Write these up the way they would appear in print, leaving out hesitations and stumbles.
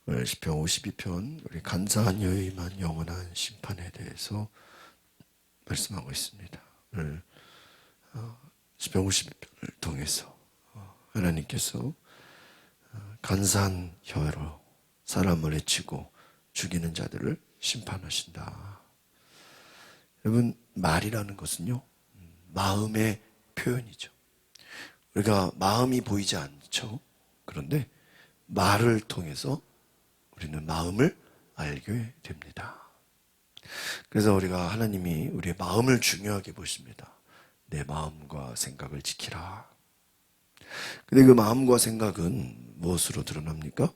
오늘 시편 52편 우리 간사한 여인만 영원한 심판에 대해서 말씀하고 있습니다. 오늘 시편 52편을 통해서 하나님께서 간사한 혀로 사람을 해치고 죽이는 자들을 심판하신다. 여러분, 말이라는 것은요, 마음의 표현이죠. 우리가 마음이 보이지 않죠. 그런데 말을 통해서 우리는 마음을 알게 됩니다. 그래서 우리가 하나님이 우리의 마음을 중요하게 보십니다. 내 마음과 생각을 지키라. 근데 그 마음과 생각은 무엇으로 드러납니까?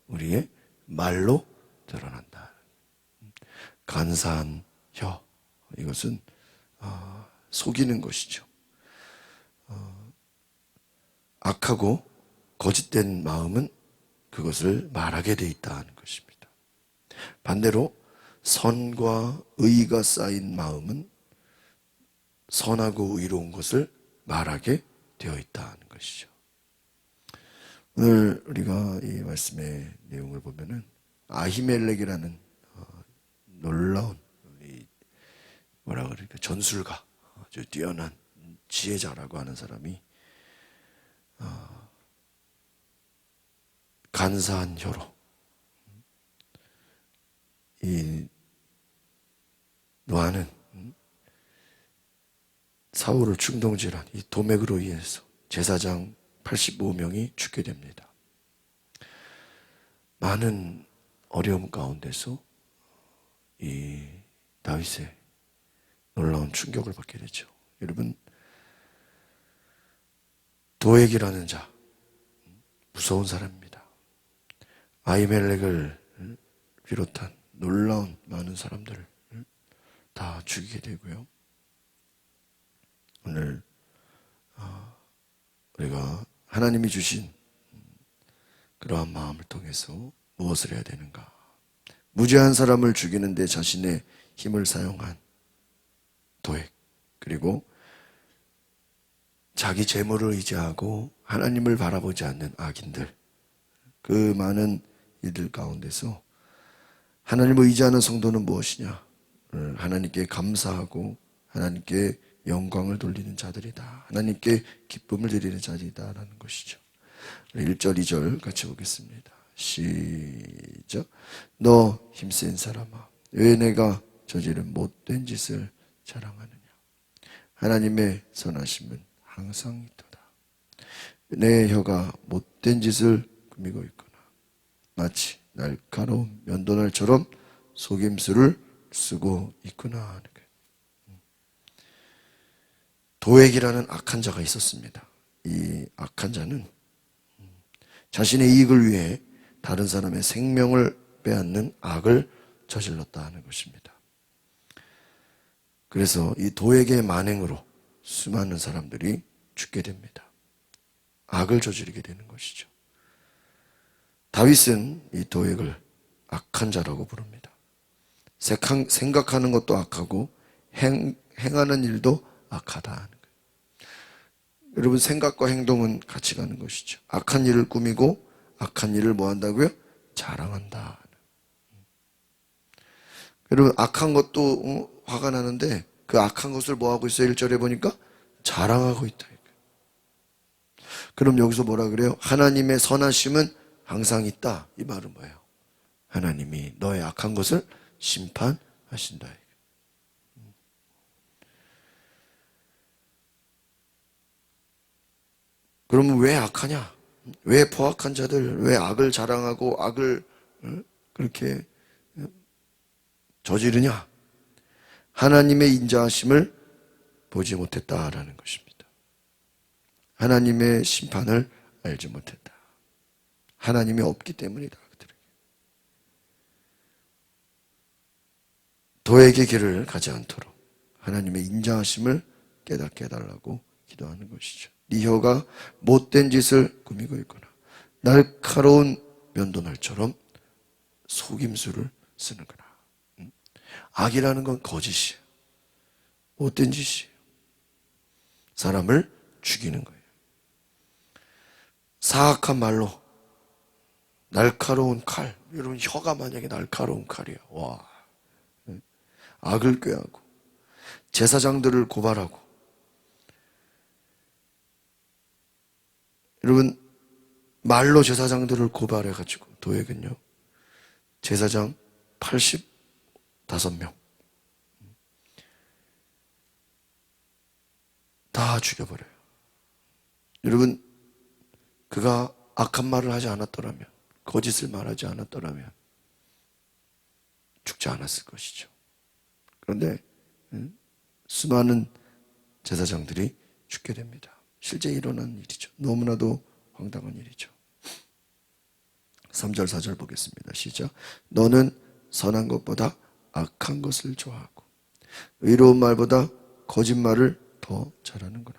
우리의 말로 드러난다. 간사한 혀, 이것은 속이는 것이죠. 악하고 거짓된 마음은 그것을 말하게 돼 있다 하는 것입니다. 반대로 선과 의가 쌓인 마음은 선하고 의로운 것을 말하게 되어 있다 하는 것이죠. 오늘 우리가 이 말씀의 내용을 보면은 아히멜렉이라는 놀라운 뭐라 그럴까, 전술가, 아주 뛰어난 지혜자라고 하는 사람이 간사한 혀로 이 노아는 사울을 충동질한 이 도맥으로 인해서 제사장 85명이 죽게 됩니다. 많은 어려움 가운데서 이 다윗의 놀라운 충격을 받게 되죠. 여러분, 도액이라는 자, 무서운 사람입니다. 아히멜렉을 비롯한 놀라운 많은 사람들을 다 죽이게 되고요. 오늘 우리가 하나님이 주신 그러한 마음을 통해서 무엇을 해야 되는가? 무죄한 사람을 죽이는데 자신의 힘을 사용한 도액, 그리고 자기 재물을 의지하고 하나님을 바라보지 않는 악인들, 그 많은 이들 가운데서 하나님을 의지하는 성도는 무엇이냐? 하나님께 감사하고 하나님께 영광을 돌리는 자들이다. 하나님께 기쁨을 드리는 자들이다라는 것이죠. 1절, 2절 같이 보겠습니다. 시작. 너 힘센 사람아, 왜 내가 저지른 못된 짓을 자랑하느냐? 하나님의 선하심은 항상 있도다. 내 혀가 못된 짓을 꾸미고 있구나. 마치 날카로운 면도날처럼 속임수를 쓰고 있구나 하는 거예요. 도액이라는 악한 자가 있었습니다. 이 악한 자는 자신의 이익을 위해 다른 사람의 생명을 빼앗는 악을 저질렀다 하는 것입니다. 그래서 이 도액의 만행으로 수많은 사람들이 죽게 됩니다. 악을 저지르게 되는 것이죠. 다윗은 이 도액을 악한 자라고 부릅니다. 생각하는 것도 악하고 행하는 일도 악하다 하는 거예요. 여러분, 생각과 행동은 같이 가는 것이죠. 악한 일을 꾸미고 악한 일을 뭐 한다고요? 자랑한다. 여러분, 악한 것도 화가 나는데 그 악한 것을 뭐 하고 있어요? 1절에 보니까 자랑하고 있다. 그럼 여기서 뭐라 그래요? 하나님의 선하심은 항상 있다. 이 말은 뭐예요? 하나님이 너의 악한 것을 심판하신다. 그러면 왜 악하냐? 왜 포악한 자들, 왜 악을 자랑하고 악을 그렇게 저지르냐? 하나님의 인자하심을 보지 못했다라는 것입니다. 하나님의 심판을 알지 못했다. 하나님이 없기 때문이다. 그들에게. 도액의 길을 가지 않도록 하나님의 인자하심을 깨닫게 해달라고 기도하는 것이죠. 네 혀가 못된 짓을 꾸미고 있구나. 날카로운 면도날처럼 속임수를 쓰는구나. 악이라는 건 거짓이에요. 못된 짓이에요. 사람을 죽이는 거예요. 사악한 말로, 날카로운 칼, 여러분, 혀가 만약에 날카로운 칼이야. 와. 악을 꾀하고 제사장들을 고발하고. 여러분, 말로 제사장들을 고발해가지고 도액은요, 제사장 85명 다 죽여버려요. 여러분, 그가 악한 말을 하지 않았더라면, 거짓을 말하지 않았더라면 죽지 않았을 것이죠. 그런데 수많은 제사장들이 죽게 됩니다. 실제 일어난 일이죠. 너무나도 황당한 일이죠. 3절 4절 보겠습니다. 시작. 너는 선한 것보다 악한 것을 좋아하고 의로운 말보다 거짓말을 더 잘하는구나.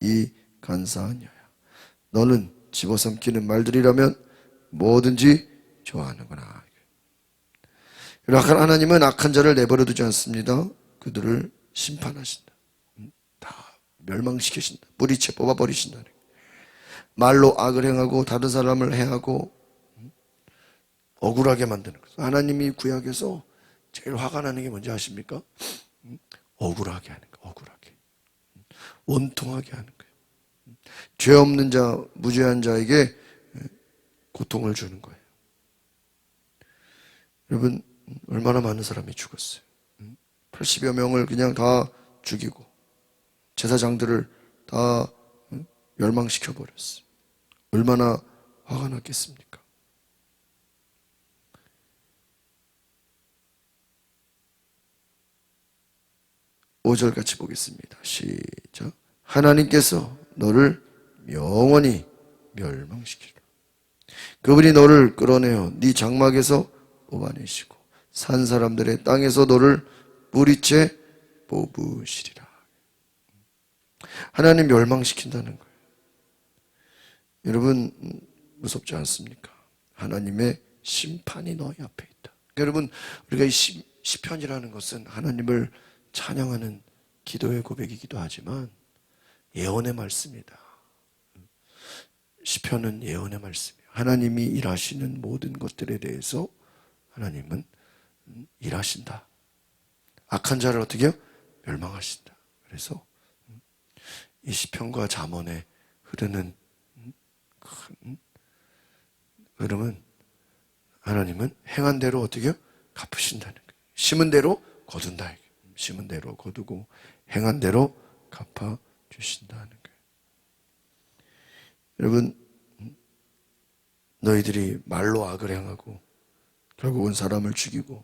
이 간사한 여야, 너는 집어삼키는 말들이라면 뭐든지 좋아하는구나. 하나님은 악한 자를 내버려 두지 않습니다. 그들을 심판하신다. 다 멸망시키신다. 뿌리채 뽑아버리신다. 말로 악을 행하고 다른 사람을 해하고 억울하게 만드는 거예요. 하나님이 구약에서 제일 화가 나는 게 뭔지 아십니까? 억울하게 하는 거예요. 억울하게. 원통하게 하는 거예요. 죄 없는 자, 무죄한 자에게 고통을 주는 거예요. 여러분, 얼마나 많은 사람이 죽었어요. 80여 명을 그냥 다 죽이고 제사장들을 다 멸망시켜버렸어요. 얼마나 화가 났겠습니까? 오절 같이 보겠습니다. 시작. 하나님께서 너를 영원히 멸망시키라. 그분이 너를 끌어내어 네 장막에서 뽑아내시고 산 사람들의 땅에서 너를 뿌리채 뽑으시리라. 하나님 멸망시킨다는 거예요. 여러분, 무섭지 않습니까? 하나님의 심판이 너희 앞에 있다. 여러분, 우리가 이 시편이라는 것은 하나님을 찬양하는 기도의 고백이기도 하지만 예언의 말씀이다. 시편은 예언의 말씀이에요. 하나님이 일하시는 모든 것들에 대해서 하나님은 일하신다. 악한 자를 어떻게 해요? 멸망하신다. 그래서 이 시편과 잠언에 흐르는 큰 흐름은 하나님은 행한 대로 어떻게 해요? 갚으신다는 거예요. 심은 대로 거둔다. 심은 대로 거두고 행한 대로 갚아주신다는 거예요. 여러분, 너희들이 말로 악을 행하고 결국은 사람을 죽이고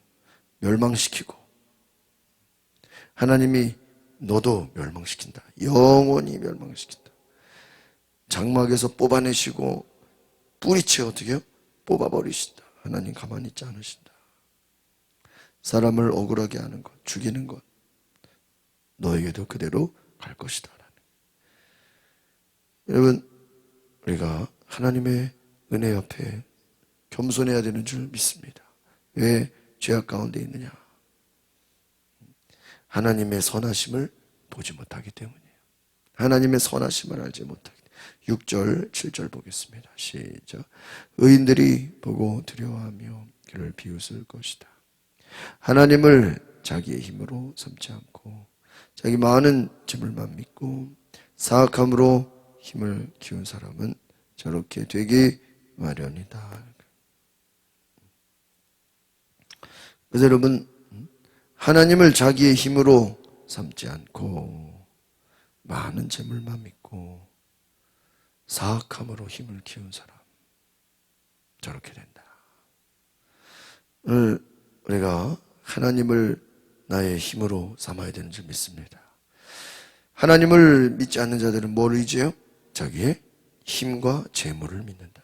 멸망시키고 하나님이 너도 멸망시킨다. 영원히 멸망시킨다. 장막에서 뽑아내시고 뿌리채 어떻게 해요? 뽑아버리신다. 하나님 가만히 있지 않으신다. 사람을 억울하게 하는 것, 죽이는 것, 너에게도 그대로 갈 것이다. 여러분, 우리가 하나님의 은혜 옆에 겸손해야 되는 줄 믿습니다. 왜 죄악 가운데 있느냐? 하나님의 선하심을 보지 못하기 때문이에요. 하나님의 선하심을 알지 못하기 때문에. 6절, 7절 보겠습니다. 시작. 의인들이 보고 두려워하며 그를 비웃을 것이다. 하나님을 자기의 힘으로 삼지 않고 자기 많은 재물만 믿고 사악함으로 힘을 키운 사람은 저렇게 되기 마련이다. 그래서 여러분, 하나님을 자기의 힘으로 삼지 않고 많은 재물만 믿고 사악함으로 힘을 키운 사람, 저렇게 된다. 오늘 우리가 하나님을 나의 힘으로 삼아야 되는 줄 믿습니다. 하나님을 믿지 않는 자들은 뭘 의지해요? 자기의 힘과 재물을 믿는다.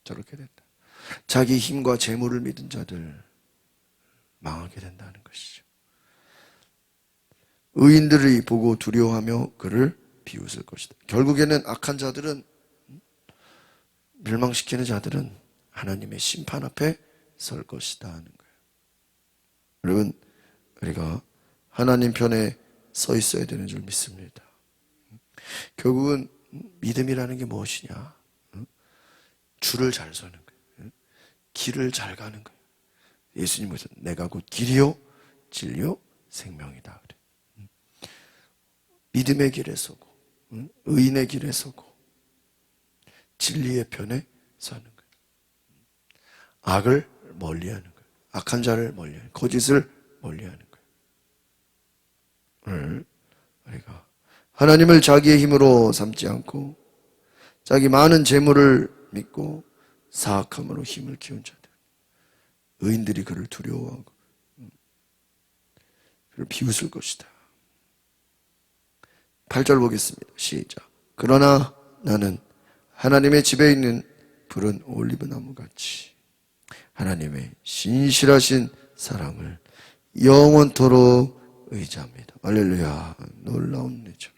저렇게 된다. 자기 힘과 재물을 믿은 자들 망하게 된다는 것이죠. 의인들이 보고 두려워하며 그를 비웃을 것이다. 결국에는 악한 자들은, 멸망시키는 자들은 하나님의 심판 앞에 설 것이다 하는 거예요. 여러분, 우리가 하나님 편에 서 있어야 되는 줄 믿습니다. 결국은 믿음이라는 게 무엇이냐? 줄을 잘 서는 거예요. 길을 잘 가는 거예요. 예수님은 내가 곧 길이요 진리요 생명이다 그래. 믿음의 길에 서고 의인의 길에 서고 진리의 편에 서는 거예요. 악을 멀리하는 거예요. 악한 자를 멀리하는, 거짓을 멀리하는 거예요. 오늘 우리가 하나님을 자기의 힘으로 삼지 않고 자기 많은 재물을 믿고 사악함으로 힘을 키운 자들, 의인들이 그를 두려워하고 그를 비웃을 것이다. 8절 보겠습니다. 시작. 그러나 나는 하나님의 집에 있는 푸른 올리브 나무같이 하나님의 신실하신 사랑을 영원토록 의지합니다. 할렐루야. 놀라운 은혜죠.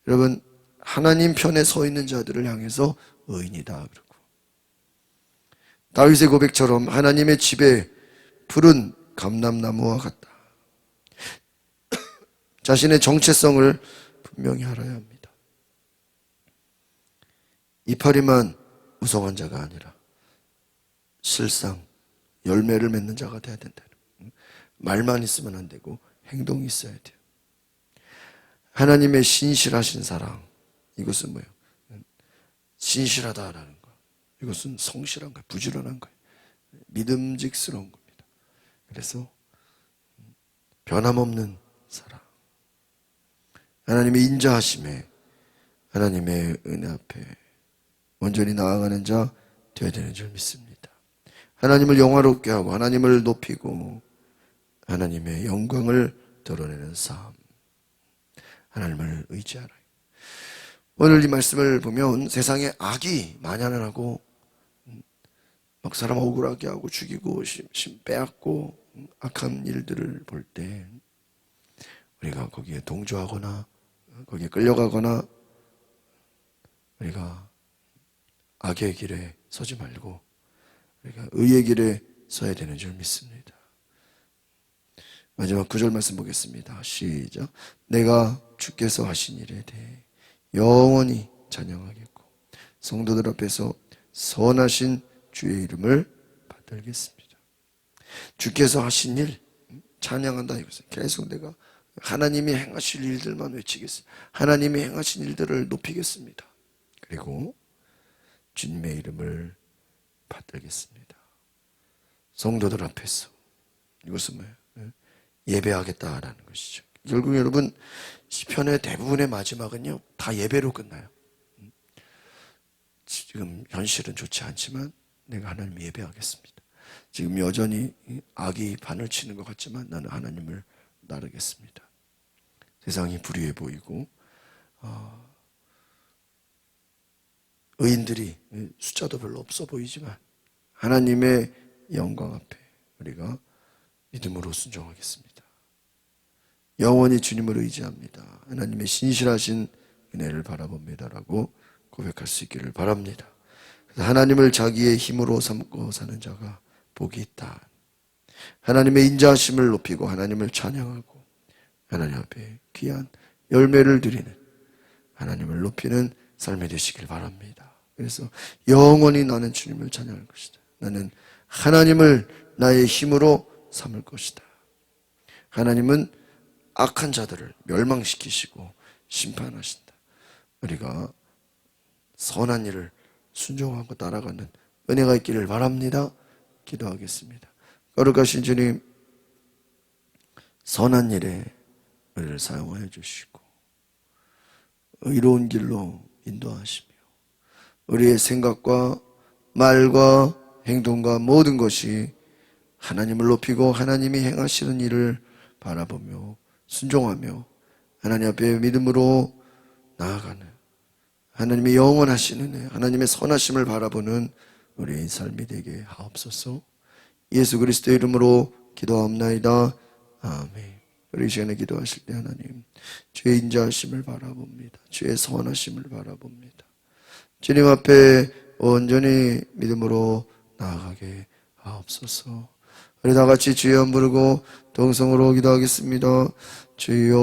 여러분, 하나님 편에 서 있는 자들을 향해서 의인이다 그러고, 다윗의 고백처럼 하나님의 집에 푸른 감람나무와 같다. 자신의 정체성을 분명히 알아야 합니다. 이파리만 우성한 자가 아니라 실상 열매를 맺는 자가 돼야 된다는 거예요. 말만 있으면 안 되고 행동이 있어야 돼요. 하나님의 신실하신 사랑, 이것은 뭐예요? 신실하다라는 거. 이것은 성실한 거예요. 부지런한 거예요. 믿음직스러운 겁니다. 그래서 변함없는 사랑, 하나님의 인자하심에 하나님의 은혜 앞에 온전히 나아가는 자 되어야 되는 줄 믿습니다. 하나님을 영화롭게 하고 하나님을 높이고 하나님의 영광을 드러내는 삶, 하나님을 의지하라. 오늘 이 말씀을 보면 세상에 악이 만연하고 막 사람 억울하게 하고 죽이고 심 빼앗고 악한 일들을 볼 때 우리가 거기에 동조하거나 거기에 끌려가거나 우리가 악의 길에 서지 말고 우리가 의의 길에 서야 되는 줄 믿습니다. 마지막 9절 말씀 보겠습니다. 시작. 내가 주께서 하신 일에 대해 영원히 찬양하겠고 성도들 앞에서 선하신 주의 이름을 받들겠습니다. 주께서 하신 일 찬양한다 이것은 계속 내가 하나님이 행하실 일들만 외치겠습니다. 하나님이 행하신 일들을 높이겠습니다. 그리고 주님의 이름을 받들겠습니다. 성도들 앞에서, 이것은 뭐예요? 예배하겠다라는 것이죠. 결국 여러분 시편의 대부분의 마지막은요 다 예배로 끝나요. 지금 현실은 좋지 않지만 내가 하나님 예배하겠습니다. 지금 여전히 악이 판을 치는 것 같지만 나는 하나님을 나르겠습니다. 세상이 불의해 보이고 의인들이 숫자도 별로 없어 보이지만 하나님의 영광 앞에 우리가 믿음으로 순종하겠습니다. 영원히 주님을 의지합니다. 하나님의 신실하신 은혜를 바라봅니다라고 고백할 수 있기를 바랍니다. 하나님을 자기의 힘으로 삼고 사는 자가 복이 있다. 하나님의 인자하심을 높이고 하나님을 찬양하고 하나님 앞에 귀한 열매를 드리는 하나님을 높이는 삶이 되시길 바랍니다. 그래서 영원히 나는 주님을 찬양할 것이다. 나는 하나님을 나의 힘으로 삼을 것이다. 하나님은 악한 자들을 멸망시키시고 심판하신다. 우리가 선한 일을 순종하고 따라가는 은혜가 있기를 바랍니다. 기도하겠습니다. 거룩하신 주님, 선한 일에 우리를 사용하여 주시고 의로운 길로 인도하시며 우리의 생각과 말과 행동과 모든 것이 하나님을 높이고 하나님이 행하시는 일을 바라보며 순종하며 하나님 앞에 믿음으로 나아가는 하나님의 영원하신 은혜, 하나님의 선하심을 바라보는 우리의 삶이 되게 하옵소서. 예수 그리스도의 이름으로 기도하옵나이다. 아멘. 우리 이 시간에 기도하실 때 하나님 주의 인자하심을 바라봅니다. 주의 선하심을 바라봅니다. 주님 앞에 온전히 믿음으로 나아가게 하옵소서. 우리 다 같이 주여 부르고 동성으로 기도하겠습니다. 주여.